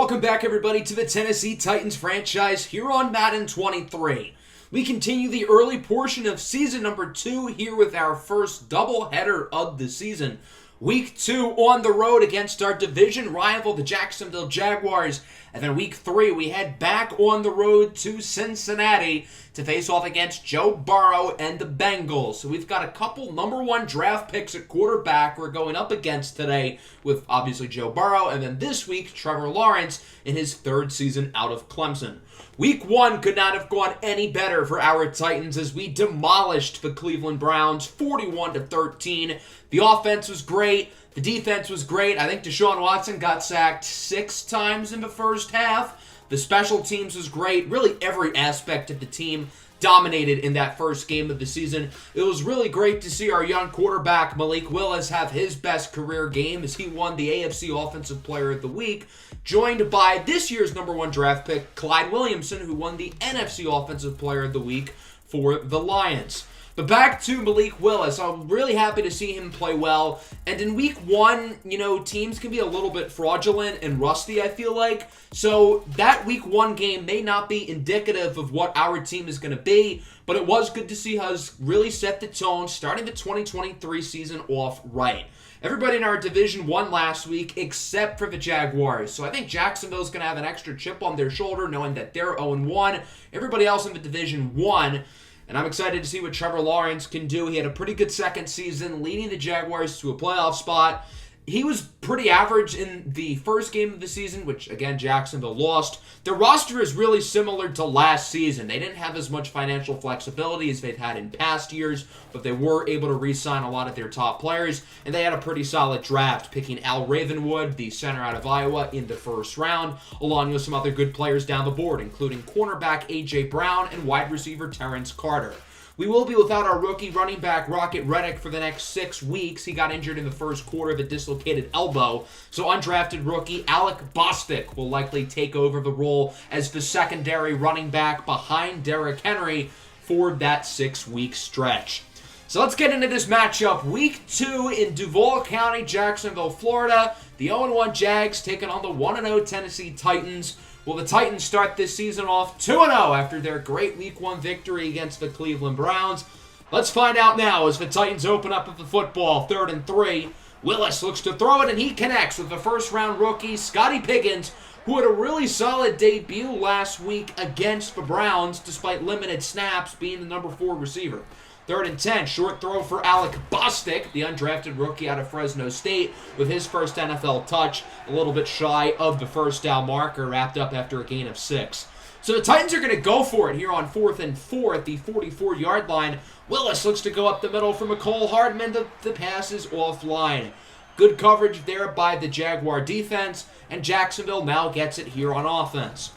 Welcome back, everybody, to the Tennessee Titans franchise here on Madden 23. We continue the early portion of season number 2 here with our first doubleheader of the season. Week 2 on the road against our division rival, the Jacksonville Jaguars. And then week 3, we head back on the road to Cincinnati to face off against Joe Burrow and the Bengals. So we've got a couple number 1 draft picks at quarterback we're going up against today with obviously Joe Burrow. And then this week, Trevor Lawrence in his 3rd season out of Clemson. Week 1 could not have gone any better for our Titans as we demolished the Cleveland Browns 41-13. The offense was great. The defense was great. I think Deshaun Watson got sacked 6 times in the first half. The special teams was great. Really every aspect of the team dominated in that first game of the season. It was really great to see our young quarterback Malik Willis have his best career game as he won the AFC Offensive Player of the Week, joined by this year's number 1 draft pick, Clyde Williamson, who won the NFC Offensive Player of the Week for the Lions. But back to Malik Willis, I'm really happy to see him play well. And in week 1, teams can be a little bit fraudulent and rusty, I feel like. So that week 1 game may not be indicative of what our team is going to be, but it was good to see us really set the tone, starting the 2023 season off right. Everybody in our division won last week except for the Jaguars. So I think Jacksonville's going to have an extra chip on their shoulder knowing that they're 0-1. Everybody else in the division won. And I'm excited to see what Trevor Lawrence can do. He had a pretty good second season, leading the Jaguars to a playoff spot. He was pretty average in the first game of the season, which, again, Jacksonville lost. Their roster is really similar to last season. They didn't have as much financial flexibility as they've had in past years, but they were able to re-sign a lot of their top players, and they had a pretty solid draft, picking Al Ravenwood, the center out of Iowa, in the first round, along with some other good players down the board, including cornerback A.J. Brown and wide receiver Terrence Carter. We will be without our rookie running back, Rocket Reddick, for the next 6 weeks. He got injured in the first quarter of a dislocated elbow. So undrafted rookie Alec Bostic will likely take over the role as the secondary running back behind Derrick Henry for that 6-week stretch. So let's get into this matchup. Week 2 in Duval County, Jacksonville, Florida. The 0-1 Jags taking on the 1-0 Tennessee Titans. Will the Titans start this season off 2-0 after their great Week 1 victory against the Cleveland Browns? Let's find out now as the Titans open up with the football, 3rd and 3. Willis looks to throw it, and he connects with the first-round rookie, Scotty Pickens, who had a really solid debut last week against the Browns, despite limited snaps, being the number 4 receiver. 3rd and 10, short throw for Alec Bostic, the undrafted rookie out of Fresno State, with his first NFL touch, a little bit shy of the first down marker, wrapped up after a gain of 6. So the Titans are going to go for it here on 4th and 4 at the 44-yard line. Willis looks to go up the middle for McCole Hardman. The pass is offline. Good coverage there by the Jaguar defense, and Jacksonville now gets it here on offense.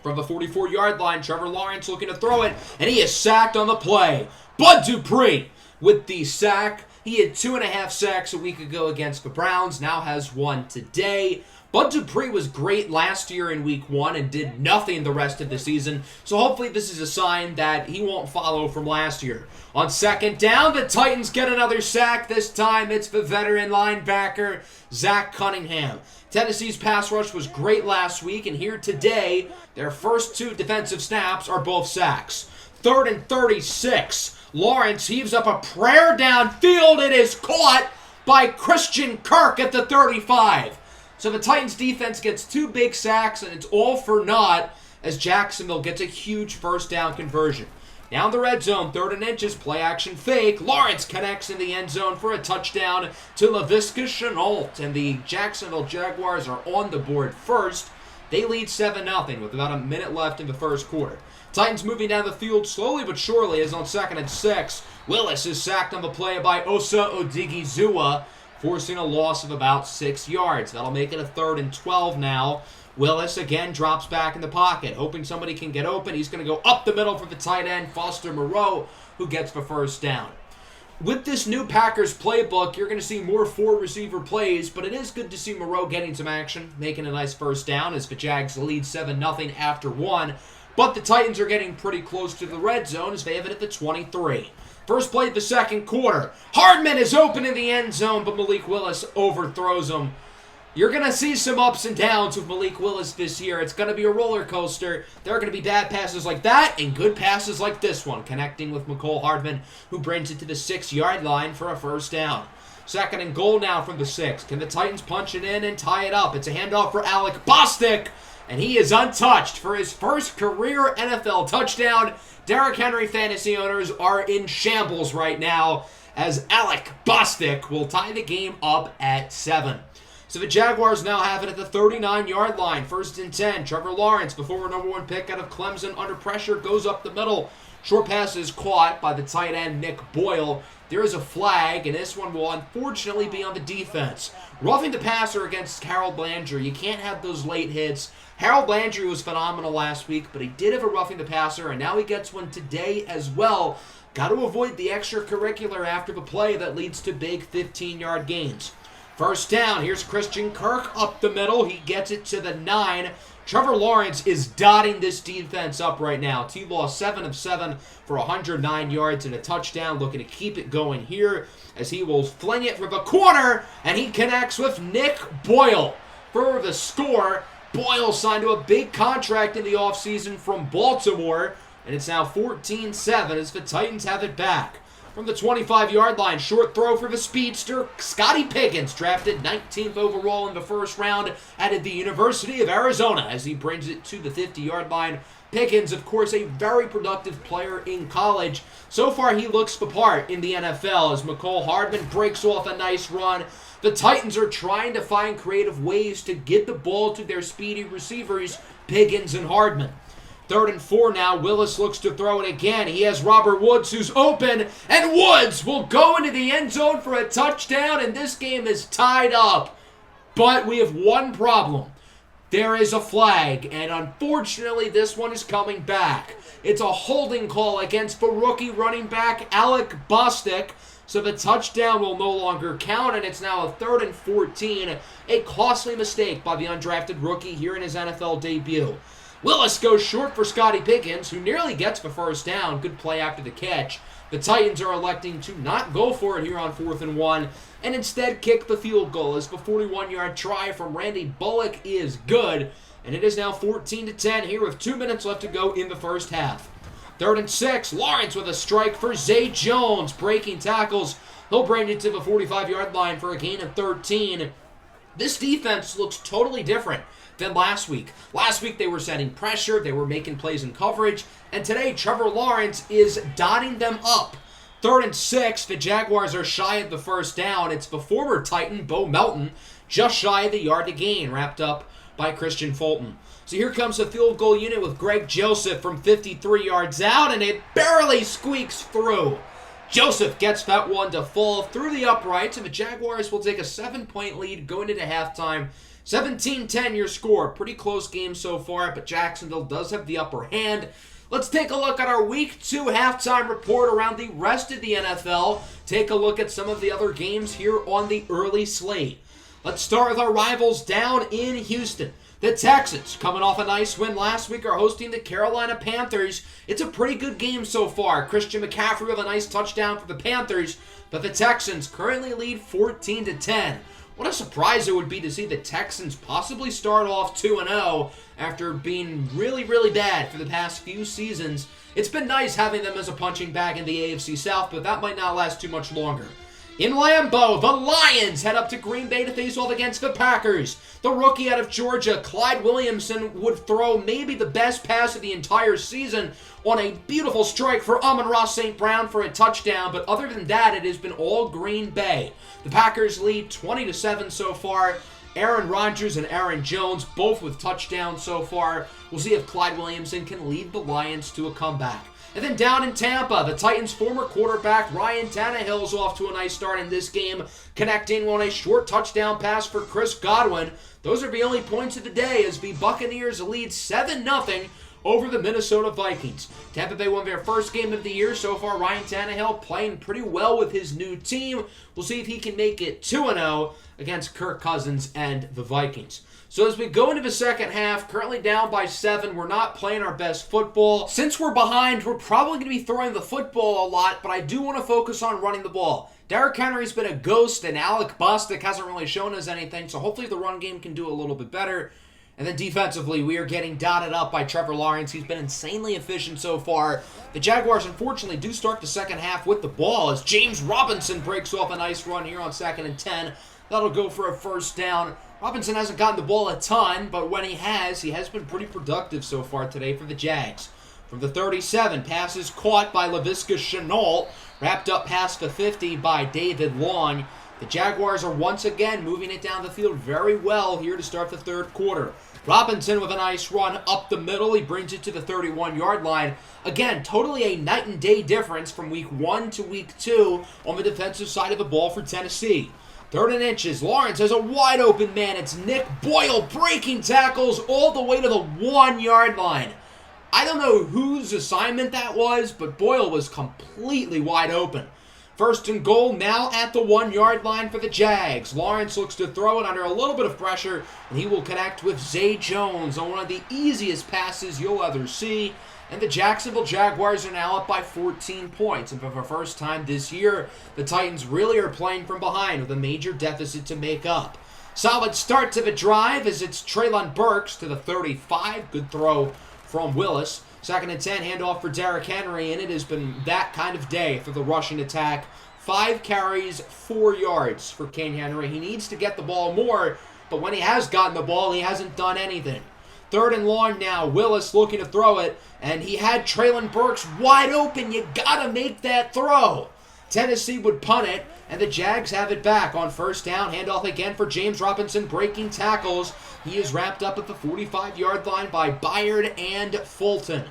From the 44-yard line, Trevor Lawrence looking to throw it, and he is sacked on the play. Bud Dupree with the sack. He had 2.5 sacks a week ago against the Browns, now has 1 today. Bud Dupree was great last year in week 1 and did nothing the rest of the season, so hopefully this is a sign that he won't follow from last year. On 2nd down, the Titans get another sack. This time it's the veteran linebacker, Zach Cunningham. Tennessee's pass rush was great last week, and here today, their first 2 defensive snaps are both sacks. 3rd and 36. Lawrence heaves up a prayer downfield. It is caught by Christian Kirk at the 35. So the Titans defense gets 2 big sacks, and it's all for naught as Jacksonville gets a huge first down conversion. Down the red zone, 3rd and inches, play action fake. Lawrence connects in the end zone for a touchdown to Laviska Shenault, and the Jacksonville Jaguars are on the board first. They lead 7-0 with about a minute left in the first quarter. Titans moving down the field slowly but surely as on 2nd and 6. Willis is sacked on the play by Osa Odigizua, forcing a loss of about 6 yards. That'll make it a 3rd and 12 now. Willis again drops back in the pocket, hoping somebody can get open. He's going to go up the middle for the tight end, Foster Moreau, who gets the first down. With this new Packers playbook, you're going to see more 4-receiver plays, but it is good to see Moreau getting some action, making a nice first down as the Jags lead 7-0 after 1. But the Titans are getting pretty close to the red zone as they have it at the 23. First play of the second quarter. Hardman is open in the end zone, but Malik Willis overthrows him. You're going to see some ups and downs with Malik Willis this year. It's going to be a roller coaster. There are going to be bad passes like that and good passes like this one, connecting with Mecole Hardman, who brings it to the 6-yard line for a first down. 2nd and goal now from the 6. Can the Titans punch it in and tie it up? It's a handoff for Alec Bostic, and he is untouched for his first career NFL touchdown. Derrick Henry fantasy owners are in shambles right now as Alec Bostic will tie the game up at 7. So the Jaguars now have it at the 39-yard line. 1st and 10. Trevor Lawrence, before number 1 pick out of Clemson, under pressure, goes up the middle. Short pass is caught by the tight end, Nick Boyle. There is a flag, and this one will unfortunately be on the defense. Roughing the passer against Harold Landry. You can't have those late hits. Harold Landry was phenomenal last week, but he did have a roughing the passer, and now he gets one today as well. Got to avoid the extracurricular after the play that leads to big 15-yard gains. 1st down, here's Christian Kirk up the middle. He gets it to the 9. Trevor Lawrence is dotting this defense up right now. T-Law 7 of 7 for 109 yards and a touchdown. Looking to keep it going here as he will fling it for the corner, and he connects with Nick Boyle for the score. Boyle signed to a big contract in the offseason from Baltimore, and it's now 14-7 as the Titans have it back. From the 25-yard line, short throw for the speedster, Scotty Pickens, drafted 19th overall in the first round out of the University of Arizona as he brings it to the 50-yard line. Pickens, of course, a very productive player in college. So far, he looks the part in the NFL as Mecole Hardman breaks off a nice run. The Titans are trying to find creative ways to get the ball to their speedy receivers, Pickens and Hardman. 3rd and 4 now. Willis looks to throw it again. He has Robert Woods who's open, and Woods will go into the end zone for a touchdown, and this game is tied up. But we have one problem. There is a flag, and unfortunately this one is coming back. It's a holding call against the rookie running back, Alec Bostic, so the touchdown will no longer count, and it's now a 3rd and 14. A costly mistake by the undrafted rookie here in his NFL debut. Willis goes short for Scotty Pickens, who nearly gets the first down. Good play after the catch. The Titans are electing to not go for it here on 4th and 1, and instead kick the field goal as the 41-yard try from Randy Bullock is good, and it is now 14-10 here with 2 minutes left to go in the first half. 3rd and 6, Lawrence with a strike for Zay Jones, breaking tackles. He'll bring it to the 45-yard line for a gain of 13. This defense looks totally different than last week. Last week they were setting pressure, they were making plays in coverage, and today Trevor Lawrence is dotting them up. 3rd and 6, the Jaguars are shy of the first down. It's the former Titan, Bo Melton, just shy of the yard to gain, wrapped up by Christian Fulton. So here comes the field goal unit with Greg Joseph from 53 yards out, and it barely squeaks through. Joseph gets that one to fall through the uprights, and the Jaguars will take a 7-point lead going into halftime. 17-10 your score. Pretty close game so far, but Jacksonville does have the upper hand. Let's take a look at our Week 2 halftime report around the rest of the NFL. Take a look at some of the other games here on the early slate. Let's start with our rivals down in Houston. The Texans, coming off a nice win last week, are hosting the Carolina Panthers. It's a pretty good game so far. Christian McCaffrey with a nice touchdown for the Panthers, but the Texans currently lead 14-10. What a surprise it would be to see the Texans possibly start off 2-0 after being really, really bad for the past few seasons. It's been nice having them as a punching bag in the AFC South, but that might not last too much longer. In Lambeau, the Lions head up to Green Bay to face off against the Packers. The rookie out of Georgia, Clyde Williamson, would throw maybe the best pass of the entire season on a beautiful strike for Amon-Ra St. Brown for a touchdown, but other than that, it has been all Green Bay. The Packers lead 20-7 so far. Aaron Rodgers and Aaron Jones, both with touchdowns so far. We'll see if Clyde Williamson can lead the Lions to a comeback. And then down in Tampa, the Titans' former quarterback Ryan Tannehill is off to a nice start in this game, connecting on a short touchdown pass for Chris Godwin. Those are the only points of the day as the Buccaneers lead 7-0 over the Minnesota Vikings. Tampa Bay won their first game of the year. So far, Ryan Tannehill playing pretty well with his new team. We'll see if he can make it 2-0 against Kirk Cousins and the Vikings. So as we go into the second half, currently down by 7, we're not playing our best football. Since we're behind, we're probably going to be throwing the football a lot, but I do want to focus on running the ball. Derrick Henry's been a ghost, and Alec Bostic hasn't really shown us anything, so hopefully the run game can do a little bit better. And then defensively, we are getting dotted up by Trevor Lawrence. He's been insanely efficient so far. The Jaguars, unfortunately, do start the second half with the ball as James Robinson breaks off a nice run here on 2nd and 10. That'll go for a first down. Robinson hasn't gotten the ball a ton, but when he has been pretty productive so far today for the Jags. From the 37, passes caught by Laviska Shenault, wrapped up past the 50 by David Long. The Jaguars are once again moving it down the field very well here to start the third quarter. Robinson with a nice run up the middle. He brings it to the 31-yard line. Again, totally a night and day difference from week 1 to week 2 on the defensive side of the ball for Tennessee. 3rd and inches. Lawrence has a wide open man. It's Nick Boyle breaking tackles all the way to the 1-yard line. I don't know whose assignment that was, but Boyle was completely wide open. 1st and goal now at the 1-yard line for the Jags. Lawrence looks to throw it under a little bit of pressure, and he will connect with Zay Jones on one of the easiest passes you'll ever see. And the Jacksonville Jaguars are now up by 14 points. And for the first time this year, the Titans really are playing from behind with a major deficit to make up. Solid start to the drive as it's Treylon Burks to the 35. Good throw from Willis. 2nd and 10, handoff for Derrick Henry, and it has been that kind of day for the rushing attack. 5 carries, 4 yards for King Henry. He needs to get the ball more, but when he has gotten the ball, he hasn't done anything. 3rd and long now. Willis looking to throw it, and he had Treylon Burks wide open. You gotta make that throw. Tennessee would punt it, and the Jags have it back on 1st down. Handoff again for James Robinson breaking tackles. He is wrapped up at the 45-yard line by Byard and Fulton.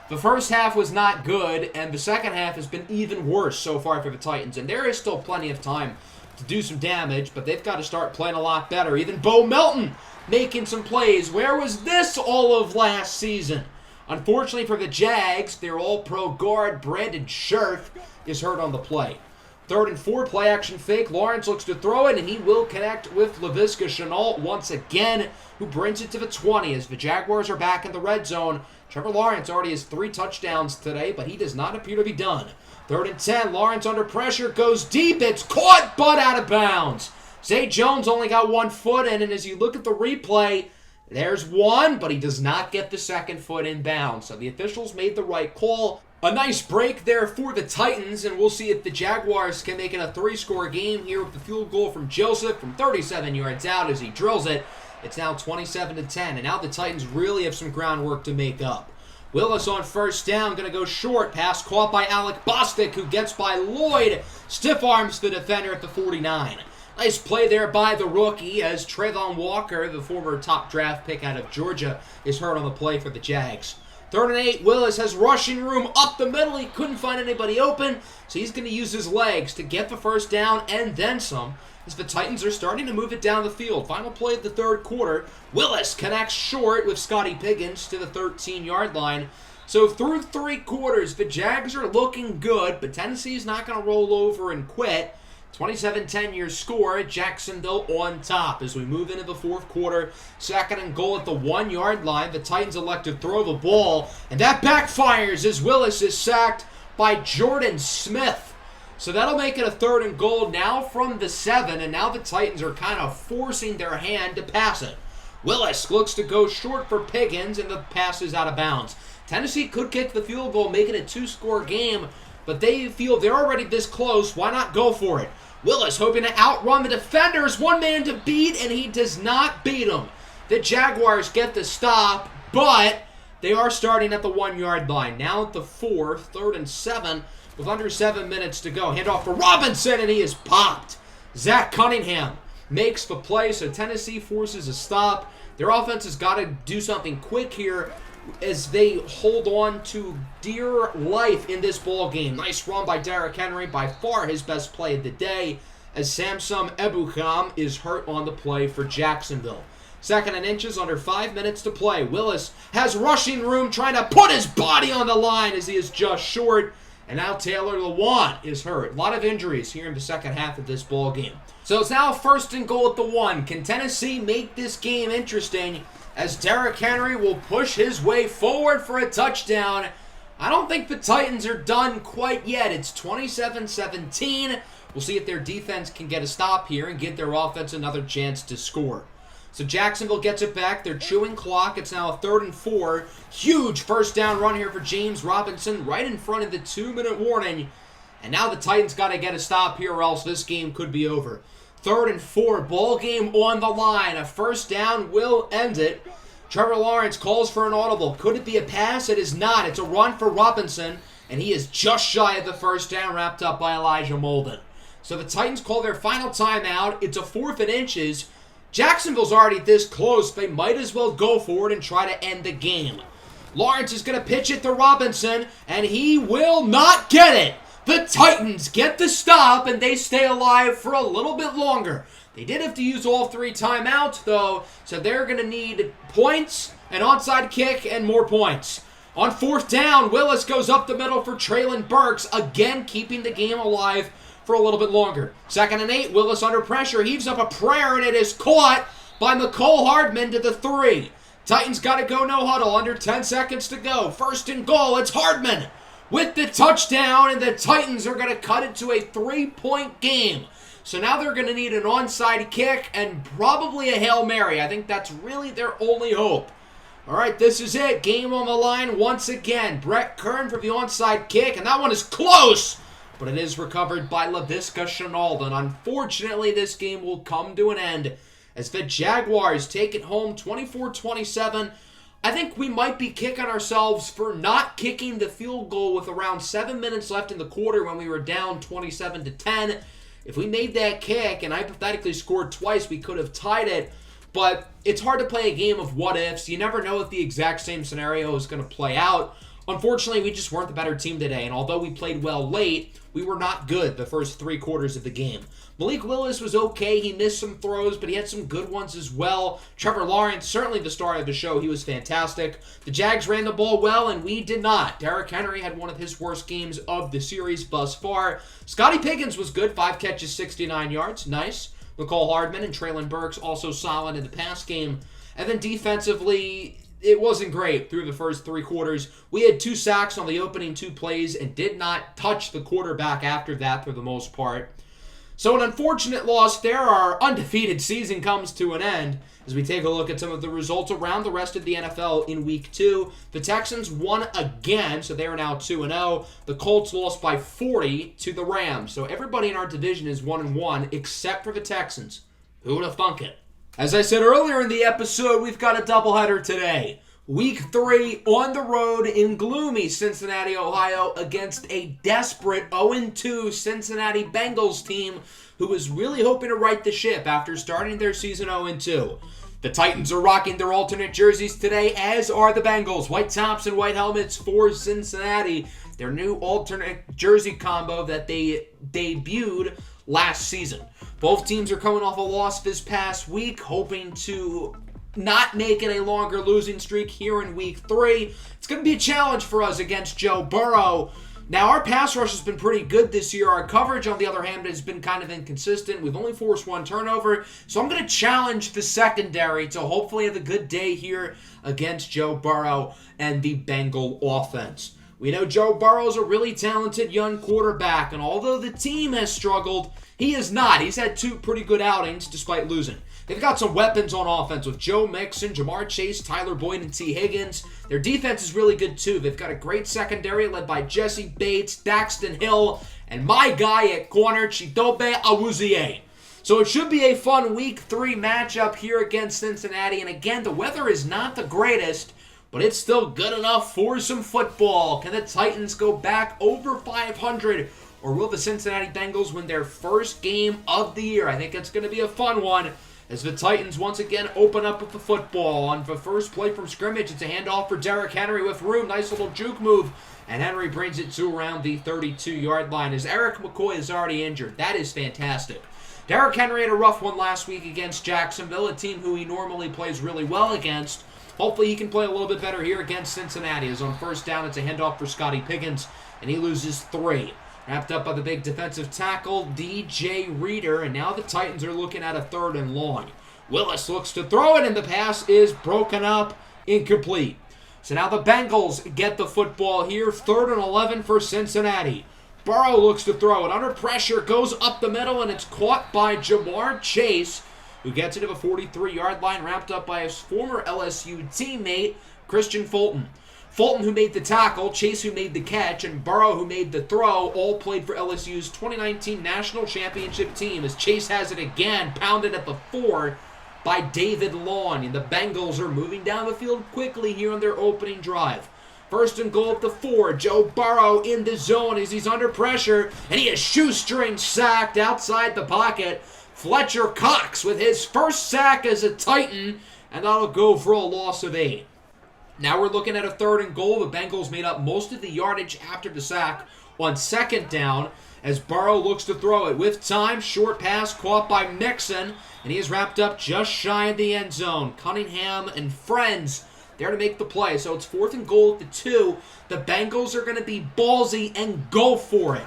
The first half was not good, and the second half has been even worse so far for the Titans. And there is still plenty of time to do some damage, but they've got to start playing a lot better. Even Bo Melton making some plays. Where was this all of last season? Unfortunately for the Jags, their all-pro guard Brandon Scherf is hurt on the play. 3rd and 4, play action fake. Lawrence looks to throw it, and he will connect with Laviska Shenault once again, who brings it to the 20 as the Jaguars are back in the red zone. Trevor Lawrence already has 3 touchdowns today, but he does not appear to be done. 3rd and 10, Lawrence under pressure, goes deep. It's caught, but out of bounds. Zay Jones only got 1 foot in, and as you look at the replay, there's one, but he does not get the 2nd foot in bounds. So the officials made the right call. A nice break there for the Titans, and we'll see if the Jaguars can make it a 3-score game here with the field goal from Joseph from 37 yards out as he drills it. It's now 27-10, and now the Titans really have some groundwork to make up. Willis on 1st down, going to go short. Pass caught by Alec Bostic, who gets by Lloyd. Stiff arms the defender at the 49. Nice play there by the rookie as Trayvon Walker, the former top draft pick out of Georgia, is hurt on the play for the Jags. 3rd and 8, Willis has rushing room up the middle. He couldn't find anybody open, so he's going to use his legs to get the 1st down and then some, as the Titans are starting to move it down the field. Final play of the 3rd quarter. Willis connects short with Scotty Piggins to the 13-yard line. So through 3 quarters, the Jags are looking good, but Tennessee's not going to roll over and quit. 27-10 your score. Jacksonville on top as we move into the 4th quarter. 2nd and goal at the 1-yard line. The Titans elect to throw the ball, and that backfires as Willis is sacked by Jordan Smith. So that'll make it a 3rd and goal now from the 7, and now the Titans are kind of forcing their hand to pass it. Willis looks to go short for Piggins, and the pass is out of bounds. Tennessee could kick the field goal, make it a 2-score game, but they feel they're already this close. Why not go for it? Willis hoping to outrun the defenders. 1 man to beat, and he does not beat him. The Jaguars get the stop, but they are starting at the 1-yard line. Now at the 4, 3rd and 7, with under 7 minutes to go. Handoff for Robinson, and he is popped. Zach Cunningham makes the play, so Tennessee forces a stop. Their offense has got to do something quick here as they hold on to dear life in this ball game. Nice run by Derrick Henry, by far his best play of the day, as Samson Ebukam is hurt on the play for Jacksonville. 2nd and inches, under 5 minutes to play. Willis has rushing room, trying to put his body on the line as he is just short. And now Taylor Lewan is hurt. A lot of injuries here in the second half of this ball game. So it's now 1st and goal at the 1. Can Tennessee make this game interesting as Derrick Henry will push his way forward for a touchdown? I don't think the Titans are done quite yet. It's 27-17 We'll see if their defense can get a stop here and give their offense another chance to score. So Jacksonville gets it back. They're chewing clock. It's now a 3rd and 4. Huge first down run here for James Robinson right in front of the 2-minute warning. And now the Titans got to get a stop here or else this game could be over. 3rd and 4. Ball game on the line. A first down will end it. Trevor Lawrence calls for an audible. Could it be a pass? It is not. It's a run for Robinson. And he is just shy of the first down, wrapped up by Elijah Molden. So the Titans call their final timeout. It's a 4th and inches. Jacksonville's already this close. They might as well go for it and try to end the game. Lawrence is going to pitch it to Robinson, and he will not get it. The Titans get the stop, and they stay alive for a little bit longer. They did have to use all 3 timeouts, though, so they're going to need points, an onside kick, and more points. On 4th down, Willis goes up the middle for Traylon Burks, again keeping the game alive for a little bit longer. 2nd and 8, Willis under pressure, heaves up a prayer, and it is caught by McCole Hardman to the 3. Titans got to go no huddle, under 10 seconds to go. 1st and goal, it's Hardman with the touchdown, and the Titans are going to cut it to a 3-point game. So now they're going to need an onside kick and probably a Hail Mary. I think that's really their only hope. All right, this is it. Game on the line once again. Brett Kern for the onside kick, and that one is close, but it is recovered by Laviska Shenault. And unfortunately, this game will come to an end as the Jaguars take it home 24-27. I think we might be kicking ourselves for not kicking the field goal with around 7 minutes left in the quarter when we were down 27-10. If we made that kick and hypothetically scored twice, we could have tied it. But it's hard to play a game of what-ifs. You never know if the exact same scenario is going to play out. Unfortunately, we just weren't the better team today, and although we played well late, we were not good the first 3 quarters of the game. Malik Willis was okay. He missed some throws, but he had some good ones as well. Trevor Lawrence, certainly the star of the show. He was fantastic. The Jags ran the ball well, and we did not. Derrick Henry had one of his worst games of the series thus far. Scotty Pickens was good. 5 catches, 69 yards. Nice. McCole Hardman and Traylon Burks also solid in the pass game. And then defensively, it wasn't great through the first 3 quarters. We had 2 sacks on the opening 2 plays and did not touch the quarterback after that for the most part. So an unfortunate loss there. Our undefeated season comes to an end as we take a look at some of the results around the rest of the NFL in Week 2. The Texans won again, so they are now 2-0. The Colts lost by 40 to the Rams. So everybody in our division is 1-1 except for the Texans. Who would have thunk it? As I said earlier in the episode, we've got a doubleheader today. Week 3 on the road in gloomy Cincinnati, Ohio against a desperate 0-2 Cincinnati Bengals team who was really hoping to right the ship after starting their season 0-2. The Titans are rocking their alternate jerseys today, as are the Bengals. White tops and white helmets for Cincinnati. Their new alternate jersey combo that they debuted last season. Both teams are coming off a loss this past week, hoping to not make it a longer losing streak here in Week 3. It's going to be a challenge for us against Joe Burrow. Now, our pass rush has been pretty good this year. Our coverage, on the other hand, has been kind of inconsistent. We've only forced 1 turnover. So I'm going to challenge the secondary to hopefully have a good day here against Joe Burrow and the Bengal offense. We know Joe Burrow is a really talented young quarterback, and although the team has struggled, he is not. He's had 2 pretty good outings despite losing. They've got some weapons on offense with Joe Mixon, Jamar Chase, Tyler Boyd, and T. Higgins. Their defense is really good too. They've got a great secondary led by Jesse Bates, Daxton Hill, and my guy at corner, Chidobe Awuzie. So it should be a fun Week 3 matchup here against Cincinnati. And again, the weather is not the greatest, but it's still good enough for some football. Can the Titans go back over 500? Or will the Cincinnati Bengals win their first game of the year? I think it's going to be a fun one as the Titans once again open up with the football. On the first play from scrimmage, it's a handoff for Derrick Henry with room. Nice little juke move. And Henry brings it to around the 32-yard line as Eric McCoy is already injured. That is fantastic. Derrick Henry had a rough one last week against Jacksonville, a team who he normally plays really well against. Hopefully he can play a little bit better here against Cincinnati. As on first down, it's a handoff for Scotty Pickens, and he loses 3. Wrapped up by the big defensive tackle, DJ Reader, and now the Titans are looking at a 3rd and long. Willis looks to throw it, and the pass is broken up, incomplete. So now the Bengals get the football here, 3rd and 11 for Cincinnati. Burrow looks to throw it. Under pressure, goes up the middle, and it's caught by Jamar Chase, who gets it to the 43-yard line, wrapped up by his former LSU teammate, Christian Fulton. Fulton, who made the tackle, Chase, who made the catch, and Burrow, who made the throw, all played for LSU's 2019 National Championship team, as Chase has it again, pounded at the 4 by David Long, and the Bengals are moving down the field quickly here on their opening drive. First and goal at the 4. Joe Burrow in the zone as he's under pressure, and he is shoestring sacked outside the pocket. Fletcher Cox with his first sack as a Titan, and that'll go for a loss of 8. Now we're looking at a 3rd and goal. The Bengals made up most of the yardage after the sack on 2nd down as Burrow looks to throw it. With time, short pass caught by Mixon, and he is wrapped up just shy of the end zone. Cunningham and friends there to make the play. So it's 4th and goal at the 2. The Bengals are going to be ballsy and go for it.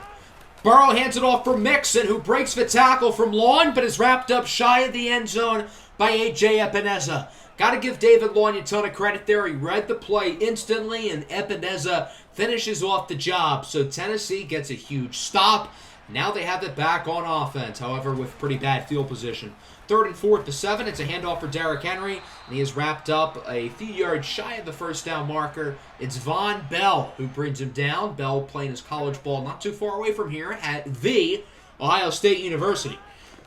Burrow hands it off for Mixon, who breaks the tackle from Long, but is wrapped up shy of the end zone by A.J. Epineza. Got to give David Long a ton of credit there. He read the play instantly, and Epineza finishes off the job. So Tennessee gets a huge stop. Now they have it back on offense, however, with pretty bad field position. 3rd and 4 at the 7. It's a handoff for Derrick Henry, and he is wrapped up a few yards shy of the first down marker. It's Von Bell who brings him down. Bell playing his college ball not too far away from here at the Ohio State University.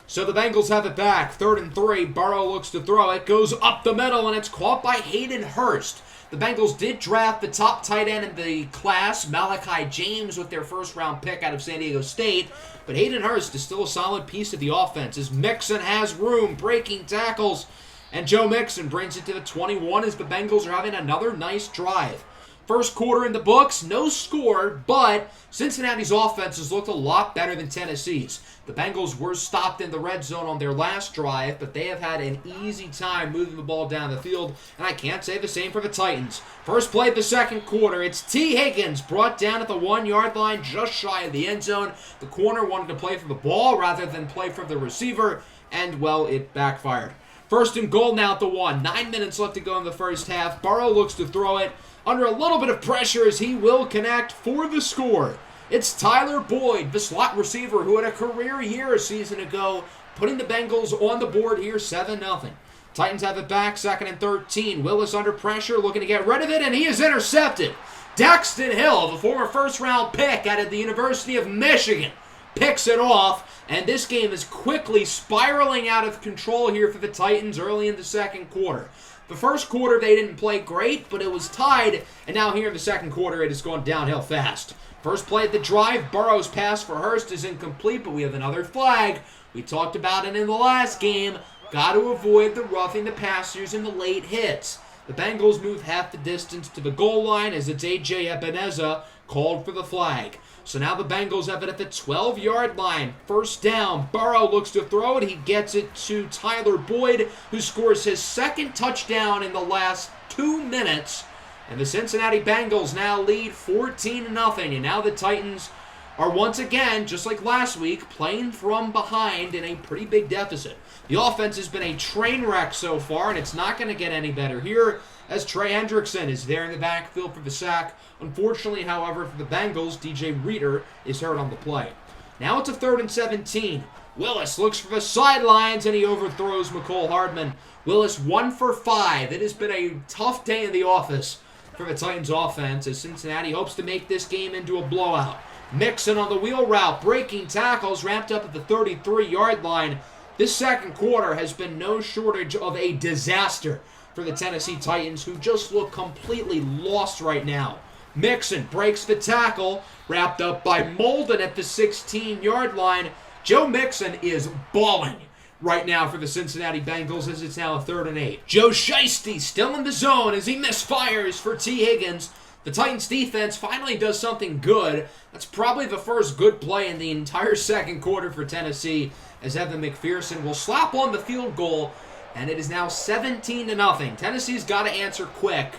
So the Bengals have it back. 3rd and 3. Burrow looks to throw it. Goes up the middle, and it's caught by Hayden Hurst. The Bengals did draft the top tight end in the class, Malachi James, with their first-round pick out of San Diego State. But Hayden Hurst is still a solid piece of the offense as Mixon has room, breaking tackles. And Joe Mixon brings it to the 21 as the Bengals are having another nice drive. First quarter in the books, no score, but Cincinnati's offense has looked a lot better than Tennessee's. The Bengals were stopped in the red zone on their last drive, but they have had an easy time moving the ball down the field, and I can't say the same for the Titans. First play of the second quarter, it's T. Higgins brought down at the 1-yard line, just shy of the end zone. The corner wanted to play for the ball rather than play for the receiver, and, well, it backfired. First and goal now at the 1. 9 minutes left to go in the first half. Burrow looks to throw it under a little bit of pressure as he will connect for the score. It's Tyler Boyd, the slot receiver who had a career year a season ago, putting the Bengals on the board here 7-0. Titans have it back, 2nd and 13. Willis under pressure, looking to get rid of it, and he is intercepted. Daxton Hill, the former first-round pick out of the University of Michigan, picks it off, and this game is quickly spiraling out of control here for the Titans early in the second quarter. The first quarter, they didn't play great, but it was tied, and now here in the second quarter, it has gone downhill fast. First play of the drive, Burrow's pass for Hurst is incomplete, but we have another flag. We talked about it in the last game. Got to avoid the roughing the passers in the late hits. The Bengals move half the distance to the goal line as it's A.J. Epineza called for the flag. So now the Bengals have it at the 12-yard line. First down, Burrow looks to throw it. He gets it to Tyler Boyd, who scores his second touchdown in the last 2 minutes. And the Cincinnati Bengals now lead 14-0. And now the Titans are once again, just like last week, playing from behind in a pretty big deficit. The offense has been a train wreck so far, and it's not going to get any better here as Trey Hendrickson is there in the backfield for the sack. Unfortunately, however, for the Bengals, DJ Reader is hurt on the play. Now it's a 3rd and 17. Willis looks for the sidelines, and he overthrows McCole Hardman. Willis 1 for 5. It has been a tough day in the office for the Titans offense as Cincinnati hopes to make this game into a blowout. Mixon on the wheel route, breaking tackles, wrapped up at the 33-yard line. This second quarter has been no shortage of a disaster for the Tennessee Titans, who just look completely lost right now. Mixon breaks the tackle, wrapped up by Molden at the 16-yard line. Joe Mixon is balling right now for the Cincinnati Bengals as it's now a 3rd and 8. Joe Shiesty still in the zone as he misfires for T. Higgins. The Titans defense finally does something good. That's probably the first good play in the entire second quarter for Tennessee as Evan McPherson will slap on the field goal, and it is now 17-0. Tennessee's got to answer quick,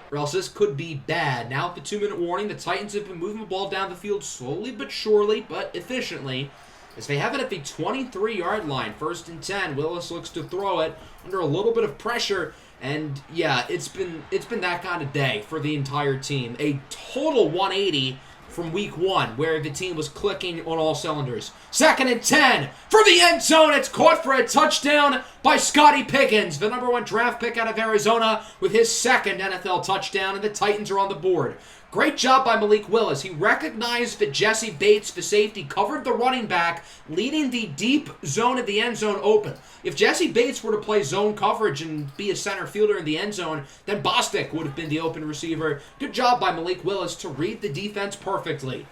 or else this could be bad. Now at the 2-minute warning, the Titans have been moving the ball down the field slowly but surely, but efficiently, as they have it at the 23-yard line. 1st and 10. Willis looks to throw it under a little bit of pressure, and yeah, it's been that kind of day for the entire team. A total 180 from week 1, where the team was clicking on all cylinders. 2nd and 10 for the end zone. It's caught for a touchdown by Scotty Pickens, the #1 draft pick out of Arizona, with his 2nd NFL touchdown, and the Titans are on the board. Great job by Malik Willis. He recognized that Jesse Bates, the safety, covered the running back, leading the deep zone of the end zone open. If Jesse Bates were to play zone coverage and be a center fielder in the end zone, then Bostic would have been the open receiver. Good job by Malik Willis to read the defense perfectly.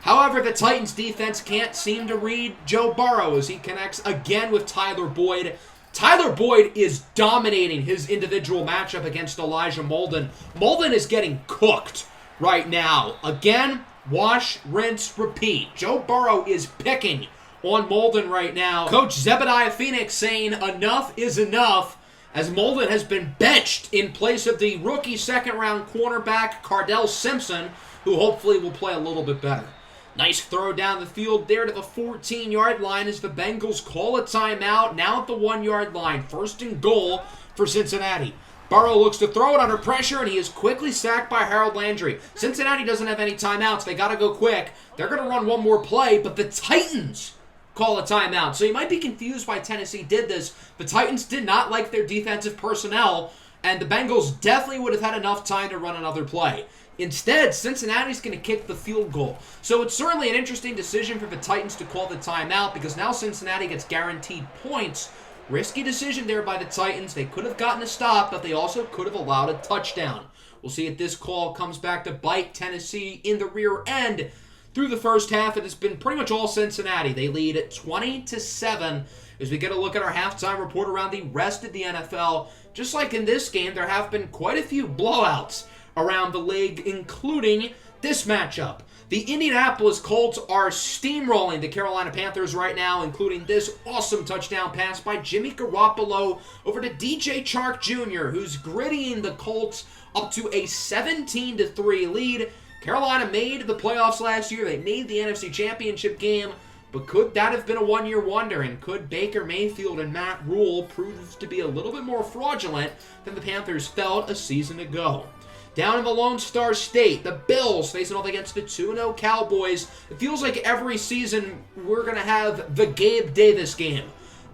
However, the Titans defense can't seem to read Joe Burrow as he connects again with Tyler Boyd. Tyler Boyd is dominating his individual matchup against Elijah Molden. Molden is getting cooked right now. Again, wash, rinse, repeat. Joe Burrow is picking on Molden right now. Coach Zebediah Phoenix saying enough is enough as Molden has been benched in place of the rookie second-round cornerback Cardell Simpson, who hopefully will play a little bit better. Nice throw down the field there to the 14-yard line as the Bengals call a timeout. Now at the 1-yard line. 1st and goal for Cincinnati. Burrow looks to throw it under pressure, and he is quickly sacked by Harold Landry. Cincinnati doesn't have any timeouts. They got to go quick. They're going to run one more play, but the Titans call a timeout. So you might be confused why Tennessee did this. The Titans did not like their defensive personnel, and the Bengals definitely would have had enough time to run another play. Instead, Cincinnati's going to kick the field goal. So it's certainly an interesting decision for the Titans to call the timeout because now Cincinnati gets guaranteed points. Risky decision there by the Titans. They could have gotten a stop, but they also could have allowed a touchdown. We'll see if this call comes back to bite Tennessee in the rear end. Through the first half, it has been pretty much all Cincinnati. They lead 20-7 as we get a look at our halftime report around the rest of the NFL. Just like in this game, there have been quite a few blowouts around the league, including this matchup. The Indianapolis Colts are steamrolling the Carolina Panthers right now, including this awesome touchdown pass by Jimmy Garoppolo over to DJ Chark Jr., who's grittying the Colts up to a 17-3 lead. Carolina made the playoffs last year. They made the NFC Championship game, but could that have been a one-year wonder? And could Baker Mayfield and Matt Rule prove to be a little bit more fraudulent than the Panthers felt a season ago? Down in the Lone Star State, the Bills facing off against the 2-0 Cowboys. It feels like every season we're going to have the Gabe Davis game.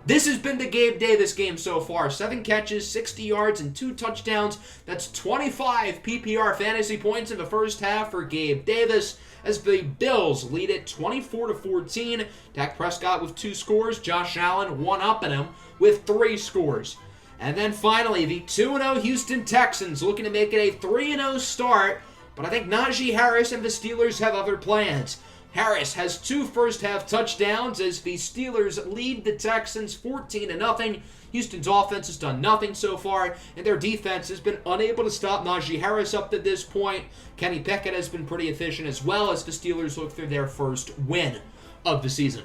This has been the Gabe Davis game so far. 7 catches, 60 yards, and 2 touchdowns. That's 25 PPR fantasy points in the first half for Gabe Davis as the Bills lead it 24-14. Dak Prescott with 2 scores. Josh Allen one-upping him with 3 scores. And then finally, the 2-0 Houston Texans looking to make it a 3-0 start. But I think Najee Harris and the Steelers have other plans. Harris has 2 first-half touchdowns as the Steelers lead the Texans 14-0. Houston's offense has done nothing so far, and their defense has been unable to stop Najee Harris up to this point. Kenny Pickett has been pretty efficient as well as the Steelers look for their first win of the season.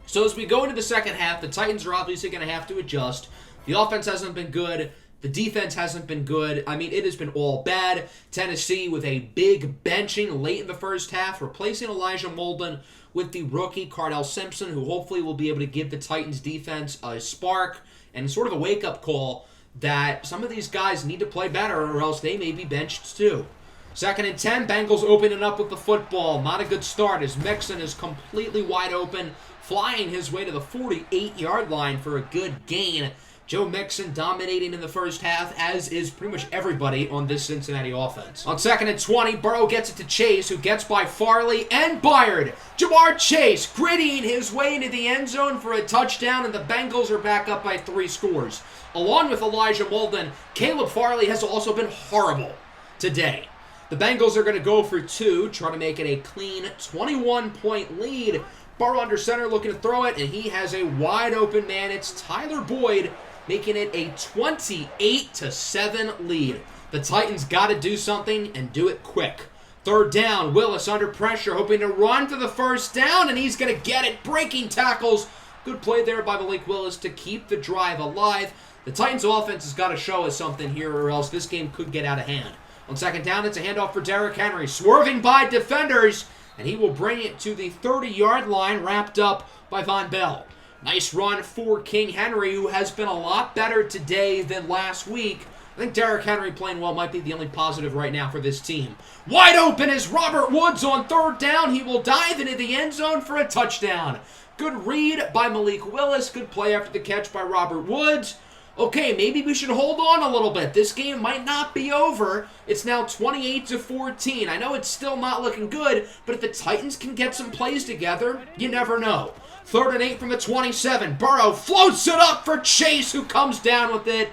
So as we go into the second half, the Titans are obviously going to have to adjust. The offense hasn't been good. The defense hasn't been good. I mean, it has been all bad. Tennessee with a big benching late in the first half, replacing Elijah Molden with the rookie Cardell Simpson, who hopefully will be able to give the Titans defense a spark and sort of a wake-up call that some of these guys need to play better or else they may be benched too. 2nd and 10, Bengals opening up with the football. Not a good start as Mixon is completely wide open, flying his way to the 48-yard line for a good gain. Joe Mixon dominating in the first half, as is pretty much everybody on this Cincinnati offense. On 2nd and 20, Burrow gets it to Chase, who gets by Farley and Byard. Jamar Chase grittying his way into the end zone for a touchdown, and the Bengals are back up by 3 scores. Along with Elijah Molden, Caleb Farley has also been horrible today. The Bengals are going to go for 2, trying to make it a clean 21-point lead. Burrow under center looking to throw it, and he has a wide open man. It's Tyler Boyd, making it a 28-7 lead. The Titans got to do something and do it quick. 3rd down, Willis under pressure, hoping to run for the first down, and he's going to get it. Breaking tackles. Good play there by Malik Willis to keep the drive alive. The Titans offense has got to show us something here or else this game could get out of hand. On 2nd down, it's a handoff for Derrick Henry, swerving by defenders, and he will bring it to the 30-yard line, wrapped up by Von Bell. Nice run for King Henry, who has been a lot better today than last week. I think Derrick Henry playing well might be the only positive right now for this team. Wide open is Robert Woods on third down. He will dive into the end zone for a touchdown. Good read by Malik Willis. Good play after the catch by Robert Woods. Okay, maybe we should hold on a little bit. This game might not be over. It's now 28-14. I know it's still not looking good, but if the Titans can get some plays together, you never know. 3rd and 8 from the 27. Burrow floats it up for Chase, who comes down with it.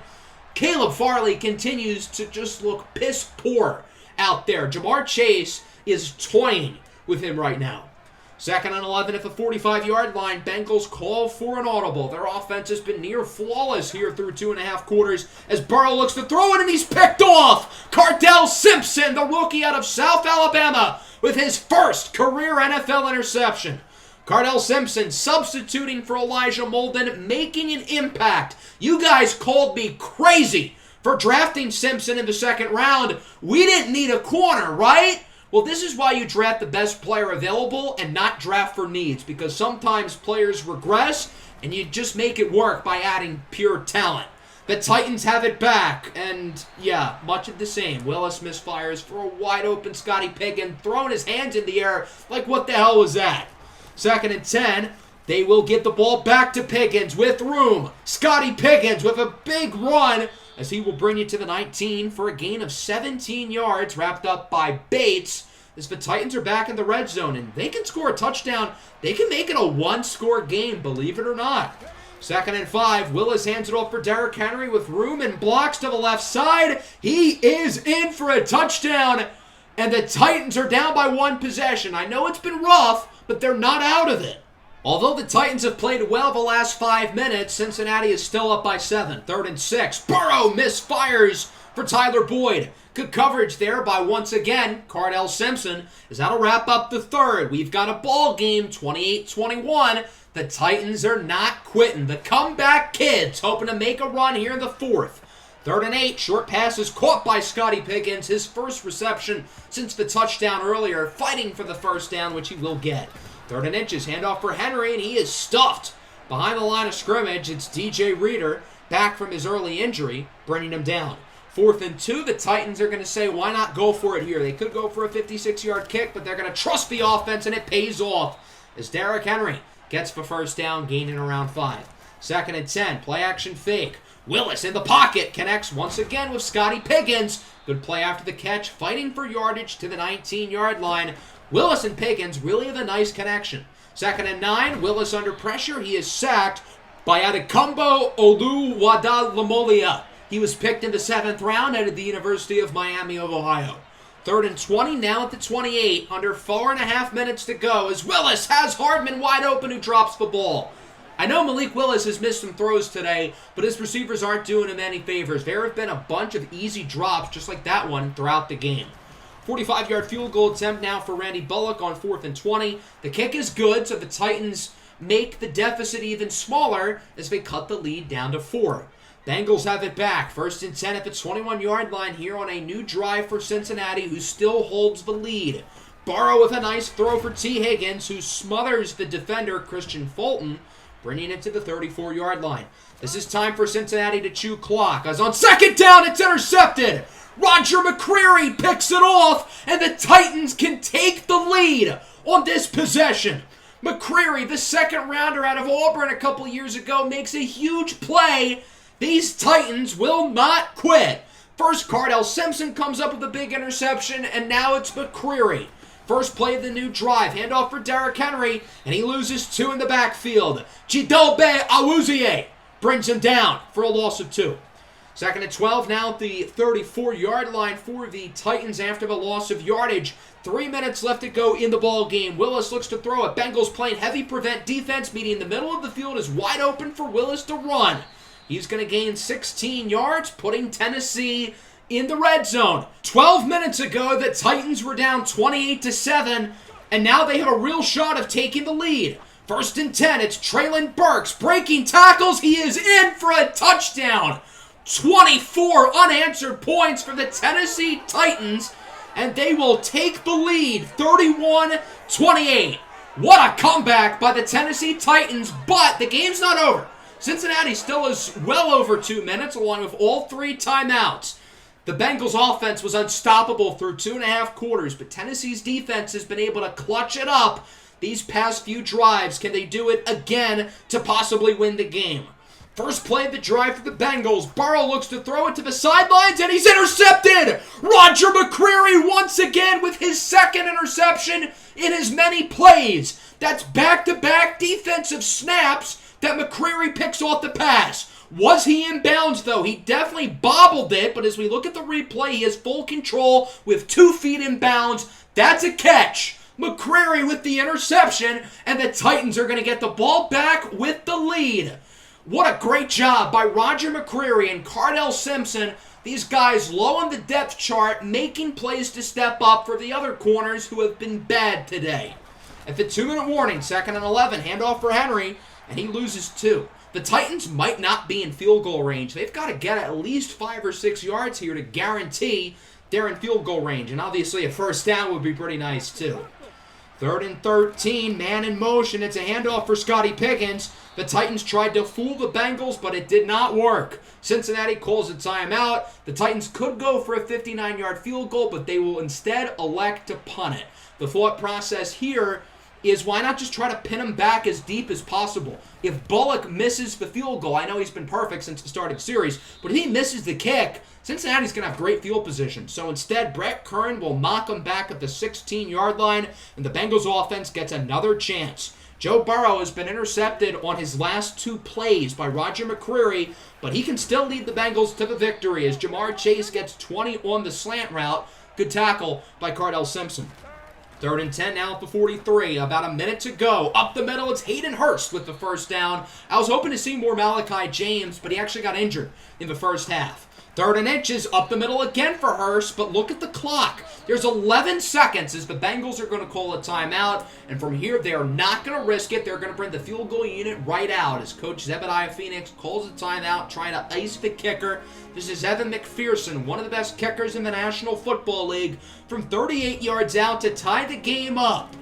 Caleb Farley continues to just look piss poor out there. Jamar Chase is toying with him right now. 2nd and 11 at the 45-yard line. Bengals call for an audible. Their offense has been near flawless here through 2.5 quarters as Burrow looks to throw it, and he's picked off. Cardell Simpson, the rookie out of South Alabama, with his first career NFL interception. Cardell Simpson substituting for Elijah Molden, making an impact. You guys called me crazy for drafting Simpson in the 2nd round. We didn't need a corner, right? Well, this is why you draft the best player available and not draft for needs, because sometimes players regress and you just make it work by adding pure talent. The Titans have it back, and yeah, much of the same. Willis misfires for a wide open Scotty Pickens, throwing his hands in the air like, what the hell was that? 2nd and 10. They will get the ball back to Pickens with room. Scotty Pickens with a big run as he will bring you to the 19 for a gain of 17 yards, wrapped up by Bates. As the Titans are back in the red zone, and they can score a touchdown. They can make it a one-score game, believe it or not. 2nd and 5. Willis hands it off for Derrick Henry with room and blocks to the left side. He is in for a touchdown, and the Titans are down by 1 possession. I know it's been rough, but they're not out of it. Although the Titans have played well the last 5 minutes, Cincinnati is still up by 7. 3rd and 6. Burrow misfires for Tyler Boyd. Good coverage there by, once again, Cardell Simpson, as that'll wrap up the 3rd. We've got a ball game, 28-21. The Titans are not quitting. The comeback kids hoping to make a run here in the 4th. 3rd and 8, short pass is caught by Scotty Pickens, his first reception since the touchdown earlier, fighting for the first down, which he will get. 3rd and inches, handoff for Henry, and he is stuffed. Behind the line of scrimmage, it's DJ Reader, back from his early injury, bringing him down. 4th and 2, the Titans are going to say, why not go for it here? They could go for a 56-yard kick, but they're going to trust the offense, and it pays off as Derrick Henry gets the first down, gaining around 5. 2nd and 10, play action fake. Willis in the pocket, connects once again with Scotty Pickens. Good play after the catch, fighting for yardage to the 19-yard line. Willis and Pickens really have a nice connection. 2nd and 9, Willis under pressure. He is sacked by Adekumbo Oluwadalamolia. He was picked in the 7th round out of the University of Miami of Ohio. 3rd and 20, now at the 28, under 4.5 minutes to go, as Willis has Hardman wide open, who drops the ball. I know Malik Willis has missed some throws today, but his receivers aren't doing him any favors. There have been a bunch of easy drops, just like that one, throughout the game. 45-yard field goal attempt now for Randy Bullock on 4th and 20. The kick is good, so the Titans make the deficit even smaller as they cut the lead down to 4. Bengals have it back. 1st and 10 at the 21-yard line here on a new drive for Cincinnati, who still holds the lead. Burrow with a nice throw for T. Higgins, who smothers the defender, Christian Fulton, bringing it to the 34-yard line. This is time for Cincinnati to chew clock, as on 2nd down, it's intercepted. Roger McCreary picks it off, and the Titans can take the lead on this possession. McCreary, the 2nd rounder out of Auburn a couple years ago, makes a huge play. These Titans will not quit. First, Cardell Simpson comes up with a big interception, and now it's McCreary. First play of the new drive, handoff for Derrick Henry, and he loses 2 in the backfield. Chidobe Awuzie brings him down for a loss of 2. 2nd and 12, now at the 34-yard line for the Titans after the loss of yardage. 3 minutes left to go in the ball game. Willis looks to throw it. Bengals playing heavy prevent defense, meaning the middle of the field is wide open for Willis to run. He's going to gain 16 yards, putting Tennessee in the red zone. 12 minutes ago, the Titans were down 28-7, and now they have a real shot of taking the lead. 1st and 10, it's Traylon Burks breaking tackles. He is in for a touchdown. 24 unanswered points for the Tennessee Titans, and they will take the lead, 31-28. What a comeback by the Tennessee Titans, but the game's not over. Cincinnati still is well over 2 minutes, along with all 3 timeouts. The Bengals offense was unstoppable through 2.5 quarters, but Tennessee's defense has been able to clutch it up these past few drives. Can they do it again to possibly win the game? First play of the drive for the Bengals. Burrow looks to throw it to the sidelines, and he's intercepted! Roger McCreary once again with his second interception in as many plays. That's back-to-back defensive snaps that McCreary picks off the pass. Was he in bounds, though? He definitely bobbled it, but as we look at the replay, he has full control with 2 feet in bounds. That's a catch. McCreary with the interception, and the Titans are going to get the ball back with the lead. What a great job by Roger McCreary and Cardell Simpson. These guys low on the depth chart, making plays to step up for the other corners who have been bad today. At the 2-minute warning, 2nd and 11, handoff for Henry, and he loses 2. The Titans might not be in field goal range. They've got to get at least 5 or 6 yards here to guarantee they're in field goal range. And obviously a first down would be pretty nice too. 3rd and 13, man in motion. It's a handoff for Scotty Pickens. The Titans tried to fool the Bengals, but it did not work. Cincinnati calls a timeout. The Titans could go for a 59-yard field goal, but they will instead elect to punt it. The thought process here is why not just try to pin him back as deep as possible? If Bullock misses the field goal, I know he's been perfect since the start of the series, but if he misses the kick, Cincinnati's going to have great field position. So instead, Brett Kern will knock him back at the 16-yard line, and the Bengals offense gets another chance. Joe Burrow has been intercepted on his last 2 plays by Roger McCreary, but he can still lead the Bengals to the victory as Jamar Chase gets 20 on the slant route. Good tackle by Cardell Simpson. 3rd and 10 now at the 43. About a minute to go. Up the middle, it's Hayden Hurst with the first down. I was hoping to see more Malachi James, but he actually got injured in the first half. 3rd and inches, up the middle again for Hurst, but look at the clock. There's 11 seconds as the Bengals are going to call a timeout, and from here they are not going to risk it. They're going to bring the field goal unit right out as Coach Zebediah Phoenix calls a timeout, trying to ice the kicker. This is Evan McPherson, one of the best kickers in the National Football League, from 38 yards out to tie the game up.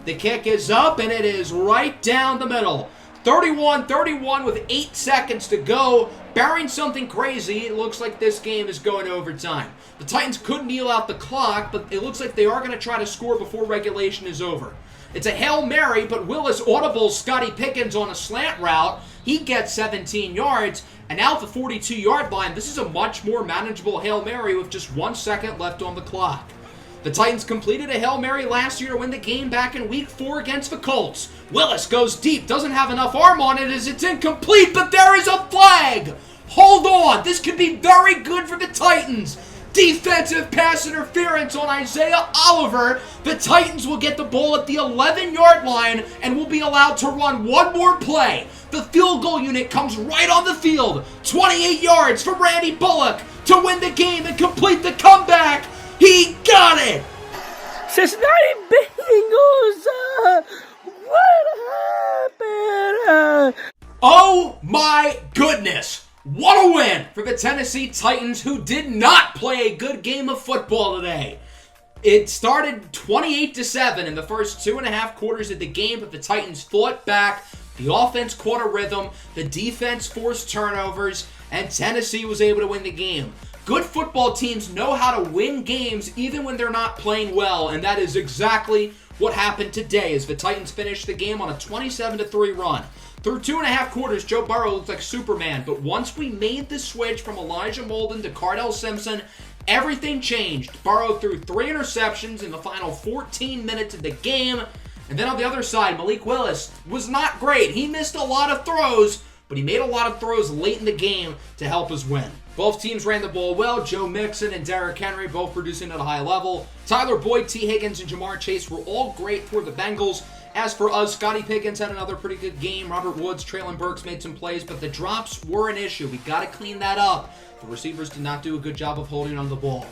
The kick is up, and it is right down the middle. 31-31 with 8 seconds to go. Barring something crazy, it looks like this game is going to overtime. The Titans could kneel out the clock, but it looks like they are going to try to score before regulation is over. It's a Hail Mary, but Willis audibles Scotty Pickens on a slant route. He gets 17 yards, and now at the 42-yard line, this is a much more manageable Hail Mary with just 1 second left on the clock. The Titans completed a Hail Mary last year to win the game back in Week 4 against the Colts. Willis goes deep, doesn't have enough arm on it as it's incomplete, but there is a flag! Hold on, this could be very good for the Titans. Defensive pass interference on Isaiah Oliver. The Titans will get the ball at the 11-yard line and will be allowed to run one more play. The field goal unit comes right on the field. 28 yards for Randy Bullock to win the game and complete the comeback. He got it! Cincinnati Bengals! What happened? Oh my goodness! What a win for the Tennessee Titans, who did not play a good game of football today. It started 28-7 in the first 2.5 quarters of the game, but the Titans fought back. The offense caught a rhythm. The defense forced turnovers, and Tennessee was able to win the game. Good football teams know how to win games even when they're not playing well, and that is exactly what happened today as the Titans finished the game on a 27-3 run. Through 2.5 quarters, Joe Burrow looked like Superman, but once we made the switch from Elijah Molden to Cardell Simpson, everything changed. Burrow threw 3 interceptions in the final 14 minutes of the game, and then on the other side, Malik Willis was not great. He missed a lot of throws, but he made a lot of throws late in the game to help us win. Both teams ran the ball well. Joe Mixon and Derrick Henry both producing at a high level. Tyler Boyd, T. Higgins, and Jamar Chase were all great for the Bengals. As for us, Scotty Pickens had another pretty good game. Robert Woods, Traylon Burks made some plays, but the drops were an issue. We got to clean that up. The receivers did not do a good job of holding on the ball.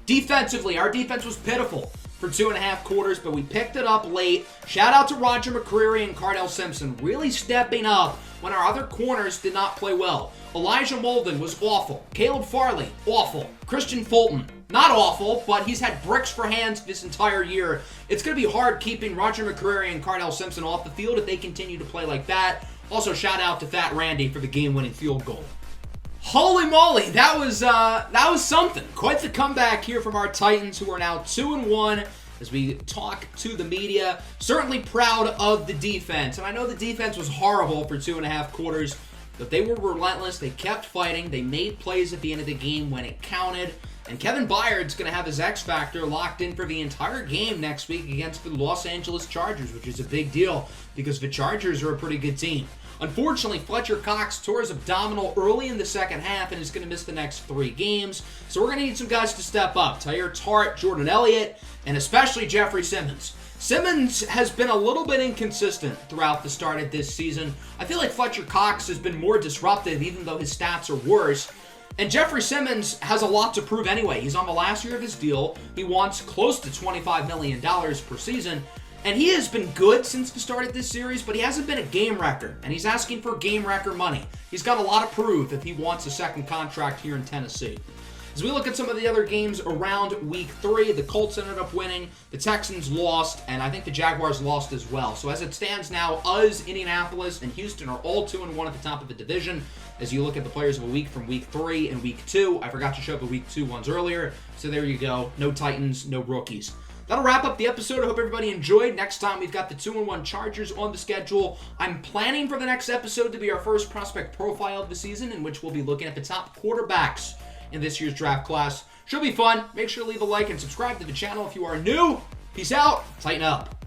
Defensively, our defense was pitiful for 2.5 quarters, but we picked it up late. Shout out to Roger McCreary and Cardell Simpson, really stepping up when our other corners did not play well. Elijah Molden was awful. Caleb Farley, awful. Christian Fulton, not awful, but he's had bricks for hands this entire year. It's going to be hard keeping Roger McCreary and Cardell Simpson off the field if they continue to play like that. Also, shout out to Fat Randy for the game-winning field goal. Holy moly, that was something. Quite the comeback here from our Titans, who are now 2-1 as we talk to the media. Certainly proud of the defense. And I know the defense was horrible for 2.5 quarters, but they were relentless. They kept fighting. They made plays at the end of the game when it counted. And Kevin Byard's going to have his X Factor locked in for the entire game next week against the Los Angeles Chargers, which is a big deal because the Chargers are a pretty good team. Unfortunately, Fletcher Cox tore his abdominal early in the second half and is going to miss the next 3 games. So we're going to need some guys to step up. Tyler Tart, Jordan Elliott, and especially Jeffrey Simmons. Simmons has been a little bit inconsistent throughout the start of this season. I feel like Fletcher Cox has been more disruptive, even though his stats are worse. And Jeffrey Simmons has a lot to prove anyway. He's on the last year of his deal. He wants close to $25 million per season. And he has been good since the start of this series, but he hasn't been a game wrecker. And he's asking for game wrecker money. He's got a lot to prove if he wants a second contract here in Tennessee. As we look at some of the other games around Week 3, the Colts ended up winning, the Texans lost, and I think the Jaguars lost as well. So as it stands now, us, Indianapolis, and Houston are all 2-1 at the top of the division. As you look at the players of the week from Week 3 and Week 2, I forgot to show the Week 2 ones earlier, so there you go. No Titans, no rookies. That'll wrap up the episode. I hope everybody enjoyed. Next time, we've got the 2-1 Chargers on the schedule. I'm planning for the next episode to be our first prospect profile of the season, in which we'll be looking at the top quarterbacks in this year's draft class. Should be fun. Make sure to leave a like and subscribe to the channel if you are new. Peace out. Tighten up.